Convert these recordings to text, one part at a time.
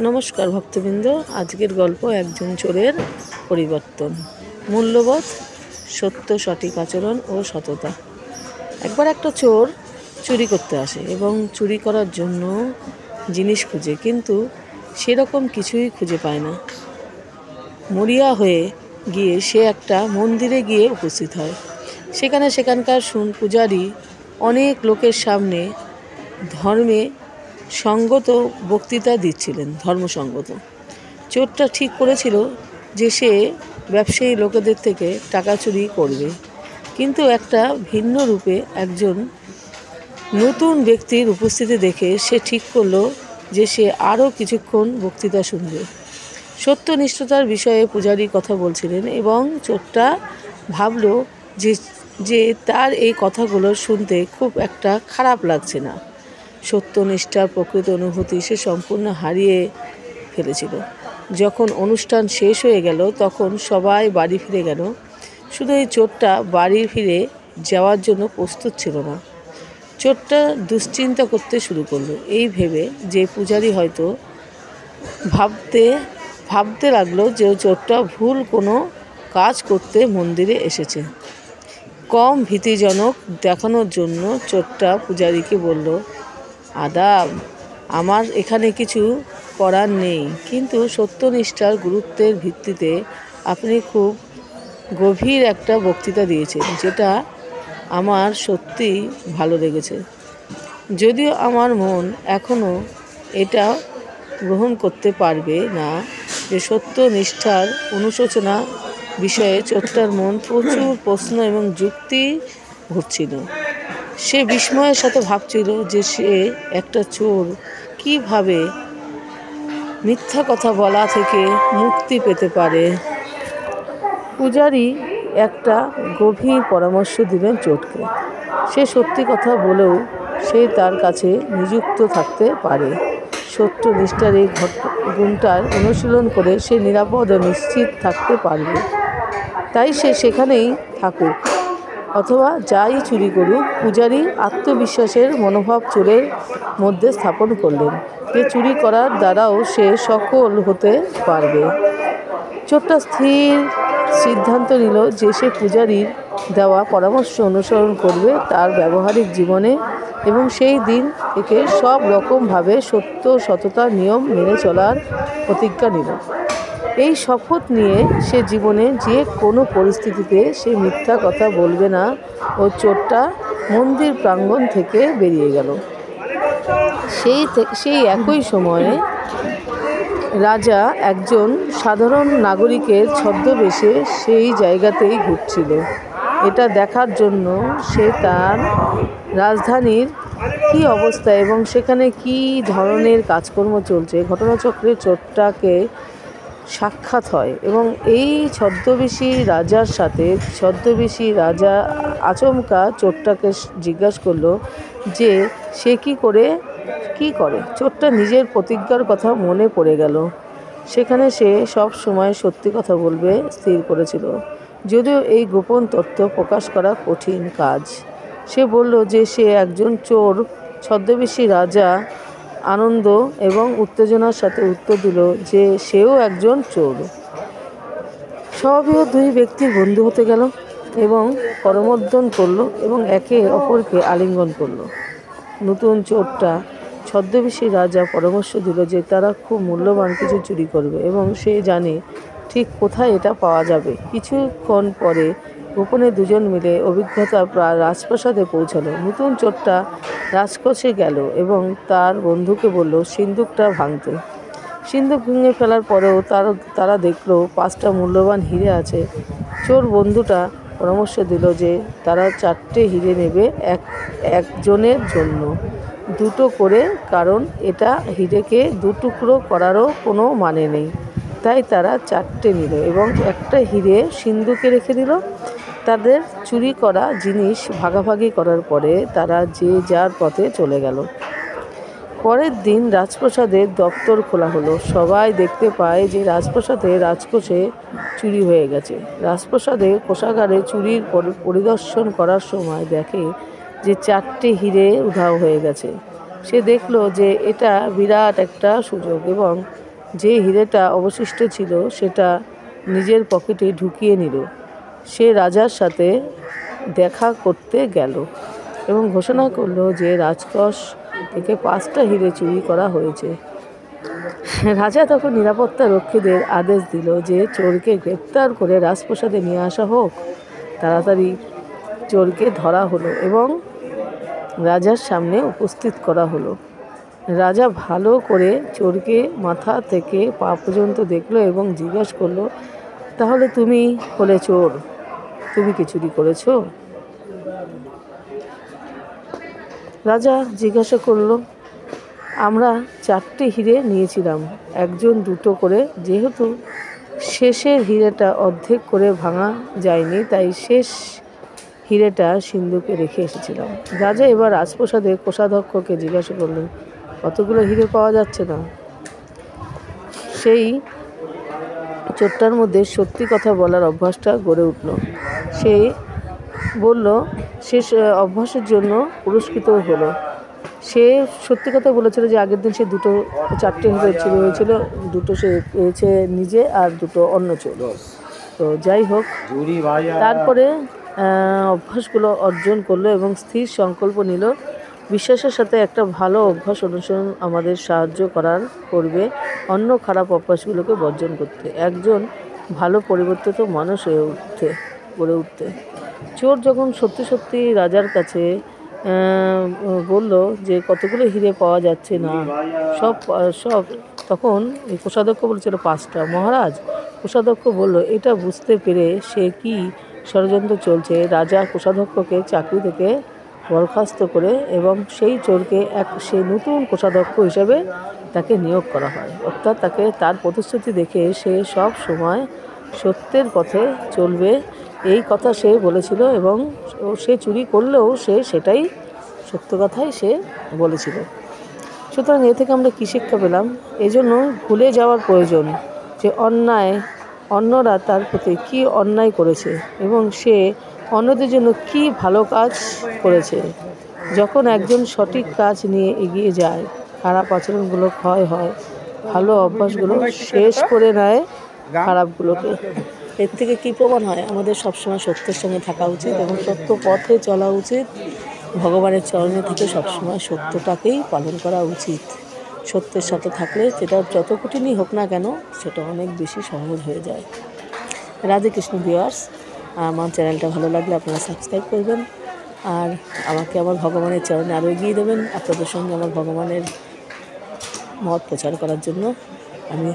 নমস্কার ভক্তবৃন্দ। আজকের গল্প একজন চোরের পরিবর্তন। মূল্যবোধ, সত্য, সঠিক আচরণ ও সততা। একবার একটা চোর চুরি করতে আসে এবং চুরি করার জন্য জিনিস খুঁজে, কিন্তু সেরকম কিছুই খুঁজে পায় না। মরিয়া হয়ে গিয়ে সে একটা মন্দিরে গিয়ে উপস্থিত হয়। সেখানকার পূজারী অনেক লোকের সামনে ধর্মে সঙ্গত বক্তৃতা দিচ্ছিলেন। ধর্মসঙ্গত চোরটা ঠিক করেছিল যে সে ব্যবসায়ী লোকেদের থেকে টাকা চুরি করবে, কিন্তু একটা ভিন্ন রূপে একজন নতুন ব্যক্তির উপস্থিতি দেখে সে ঠিক করলো যে সে আরও কিছুক্ষণ বক্তৃতা শুনবে। সত্যনিষ্ঠতার বিষয়ে পূজারী কথা বলছিলেন এবং চোরটা ভাবল যে তার এই কথাগুলো শুনতে খুব একটা খারাপ লাগছে না। সত্যনিষ্ঠার প্রকৃত অনুভূতি সে সম্পূর্ণ হারিয়ে ফেলেছিল। যখন অনুষ্ঠান শেষ হয়ে গেল তখন সবাই বাড়ি ফিরে গেল, শুধু এই চোরটা বাড়ি ফিরে যাওয়ার জন্য প্রস্তুত ছিল না। চোরটা দুশ্চিন্তা করতে শুরু করলো, এই ভেবে যে পূজারী হয়তো ভাবতে লাগলো যে চোরটা ভুল কোনো কাজ করতে মন্দিরে এসেছে। কম ভীতিজনক দেখানোর জন্য চোরটা পূজারীকে বলল, আদাব, আমার এখানে কিছু করার নেই, কিন্তু সত্যনিষ্ঠার গুরুত্বের ভিত্তিতে আপনি খুব গভীর একটা বক্তৃতা দিয়েছেন, যেটা আমার সত্যিই ভালো লেগেছে। যদিও আমার মন এখনও এটা গ্রহণ করতে পারবে না যে সত্যনিষ্ঠার অনুশোচনা বিষয়ে চোরটার মন প্রচুর প্রশ্ন এবং যুক্তি ঘুরছিল। সে বিস্ময়ের সাথে ভাবছিল যে সে একটা চোর কিভাবে মিথ্যা কথা বলা থেকে মুক্তি পেতে পারে। পূজারী একটা গভীর পরামর্শ দিলেন চোরকে। সে সত্যি কথা বলেও সে তার কাছে নিযুক্ত থাকতে পারে। সত্যনিষ্ঠার এই গুণটার অনুশীলন করে সে নিরাপদ ও নিশ্চিত থাকতে পারবে। তাই সে সেখানেই থাকুক অথবা যাই চুরি করুক। পূজারী আত্মবিশ্বাসের মনোভাব চোরের মধ্যে স্থাপন করলেন যে চুরি করার দ্বারাও সে সফল হতে পারবে। চোরটা স্থির সিদ্ধান্ত নিল যে সে পূজারীর দেওয়া পরামর্শ অনুসরণ করবে তার ব্যবহারিক জীবনে, এবং সেই দিন থেকে সব রকমভাবে সততার নিয়ম মেনে চলার প্রতিজ্ঞা নিল। এই শপথ নিয়ে সে জীবনে যে কোনো পরিস্থিতিতে সে মিথ্যা কথা বলবে না ও চোরটা মন্দির প্রাঙ্গণ থেকে বেরিয়ে গেল। সেই একই সময়ে রাজা একজন সাধারণ নাগরিকের ছদ্মবেশে সেই জায়গাতেই ঘুরছিল। এটা দেখার জন্য সে তার রাজধানীর কী অবস্থা এবং সেখানে কী ধরনের কাজকর্ম চলছে ঘটনাচক্রে চোরটাকে সাক্ষাৎ হয়, এবং এই ছদ্মবেশী রাজার সাথে ছদ্মবেশী রাজা আচমকা চোরটাকে জিজ্ঞাসা করলো যে সে কি করে। চোরটা নিজের প্রতিজ্ঞার কথা মনে পড়ে গেল। সেখানে সে সব সময় সত্যি কথা বলবে স্থির করেছিল, যদিও এই গোপন তথ্য প্রকাশ করা কঠিন কাজ। সে বলল যে সে একজন চোর। ছদ্মবেশী রাজা আনন্দ এবং উত্তেজনার সাথে উত্তর দিল যে সেও একজন চোর। স্বভাবীয় দুই ব্যক্তির বন্ধু হতে গেল এবং করমর্দন করলো এবং একে অপরকে আলিঙ্গন করলো। নতুন চোরটা ছদ্মবেশী রাজা পরামর্শ দিল যে তারা খুব মূল্যবান কিছু চুরি করবে এবং সে জানে ঠিক কোথায় এটা পাওয়া যাবে। কিছুক্ষণ পরে গোপনে দুজন মিলে অভিজ্ঞতা প্রায় রাজপ্রাসাদে পৌঁছালো। নতুন চোরটা রাজকোষে গেল এবং তার বন্ধুকে বলল সিন্দুকটা ভাঙতে। সিন্দুক ভেঙে ফেলার পরেও তারা দেখলো 5টা মূল্যবান হিরে আছে। চোর বন্ধুটা পরামর্শ দিল যে তারা 4টে হিরে নেবে একজনের জন্য 2টো করে, কারণ এটা হিরেকে 2 টুকরো করারও কোনো মানে নেই। তাই তারা 4টে নিল এবং একটা হিরে সিন্দুকে রেখে দিল। তাদের চুরি করা জিনিস ভাগাভাগি করার পরে তারা যে যার পথে চলে গেল। পরের দিন রাজপ্রাসাদের দপ্তর খোলা হলো। সবাই দেখতে পায় যে রাজকোষে চুরি হয়ে গেছে। রাজপ্রাসাদের কোষাগারে চুরির পরিদর্শন করার সময় দেখে যে 4টে হিরে উধাও হয়ে গেছে। সে দেখল যে এটা বিরাট একটা সুযোগ এবং যে হিরেটা অবশিষ্ট ছিল সেটা নিজের পকেটে ঢুকিয়ে নিল। সে রাজার সাথে দেখা করতে গেল এবং ঘোষণা করলো যে রাজকোষ থেকে 5টা হিরে চুরি করা হয়েছে। রাজা তখন নিরাপত্তা রক্ষীদের আদেশ দিল যে চোরকে গ্রেপ্তার করে রাজপ্রাসাদে নিয়ে আসা হোক। তাড়াতাড়ি চোরকে ধরা হলো এবং রাজার সামনে উপস্থিত করা হলো। রাজা ভালো করে চোরকে মাথা থেকে পা পর্যন্ত দেখলো এবং জিজ্ঞাসা করলো, তাহলে তুমি হলে চোর, তুমি কি চুরি করেছো? রাজা জিজ্ঞাসা করলো, আমরা 4টে হিরে নিয়েছিলাম, একজন 2টো করে। যেহেতু শেষের হিরেটা অর্ধেক করে ভাঙা যায়নি, তাই শেষ হিরেটা সিন্ধুকে রেখে এসেছিলাম। রাজা এবার রাজপ্রাসাদের কোষাধ্যক্ষকে জিজ্ঞাসা করলেন, কতগুলো হিরে পাওয়া যাচ্ছে না? সেই চোরটার মধ্যে সত্যি কথা বলার অভ্যাসটা গড়ে উঠল। সে বলল, সে অভ্যাসের জন্য পুরস্কৃত হলো। সে সত্যি কথা বলেছিল যে আগের দিন সে 4টে হিরে চুরি হয়েছিল, 2টো সে পেয়েছে নিজে আর 2টো অন্য চোর। তো যাই হোক, তারপরে অভ্যাসগুলো অর্জন করলো এবং স্থির সংকল্প নিল, বিশ্বাসের সাথে একটা ভালো অভ্যাস অনুসরণ আমাদের সাহায্য করবে অন্য খারাপ অভ্যাসগুলোকে বর্জন করতে, একজন ভালো পরিবর্তিত মানুষ গড়ে উঠতে। চোর যখন সত্যি সত্যি রাজার কাছে বলল যে কতগুলো হিরে পাওয়া যাচ্ছে না, সব তখন কোষাধ্যক্ষ বলেছিল 5টা। মহারাজ, কোষাধ্যক্ষ বলল, এটা বুঝতে পেরে সে কি ষড়যন্ত্র চলছে, রাজা কোষাধ্যক্ষকে চাকরি থেকে বরখাস্ত করে এবং সেই চোরকে সে নতুন কোষাধ্যক্ষ হিসেবে তাকে নিয়োগ করা হয়। অর্থাৎ তার প্রতিশ্রুতি দেখে সে সব সময় সত্যের পথে চলবে, এই কথা সে বলেছিল এবং সে চুরি করলেও সেটাই সত্য কথাই সে বলেছিল। সুতরাং এ থেকে আমরা কী শিক্ষা পেলাম? এজন্য ভুলে যাওয়ার প্রয়োজন যে অন্যরা তার প্রতি কী অন্যায় করেছে এবং সে অন্যদের জন্য কী ভালো কাজ করেছে। যখন একজন সঠিক কাজ নিয়ে এগিয়ে যায়, খারাপ আচরণগুলো ক্ষয় হয়, ভালো অভ্যাসগুলো শেষ করে নেয় খারাপগুলোকে। এর থেকে কী প্রমাণ হয়? আমাদের সবসময় সত্যের সঙ্গে থাকা উচিত এবং সত্য পথে চলা উচিত। ভগবানের চরণে থেকে সবসময় সত্যটাকেই পালন করা উচিত। সত্যের সাথে থাকলে সেটা যত কঠিনই হোক না কেন, সেটা অনেক বেশি সহজ হয়ে যায়। রাধে কৃষ্ণ ভিউয়ার্স, আমার চ্যানেলটা ভালো লাগলে আপনারা সাবস্ক্রাইব করবেন আর আমাকে আমার ভগবানের চরণে আরও এগিয়ে দেবেন। আপনাদের সঙ্গে আমার ভগবানের মত প্রচার করার জন্য আমি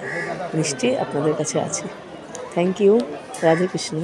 নিশ্চয়ই আপনাদের কাছে আছি। Thank you. রাধে কৃষ্ণ।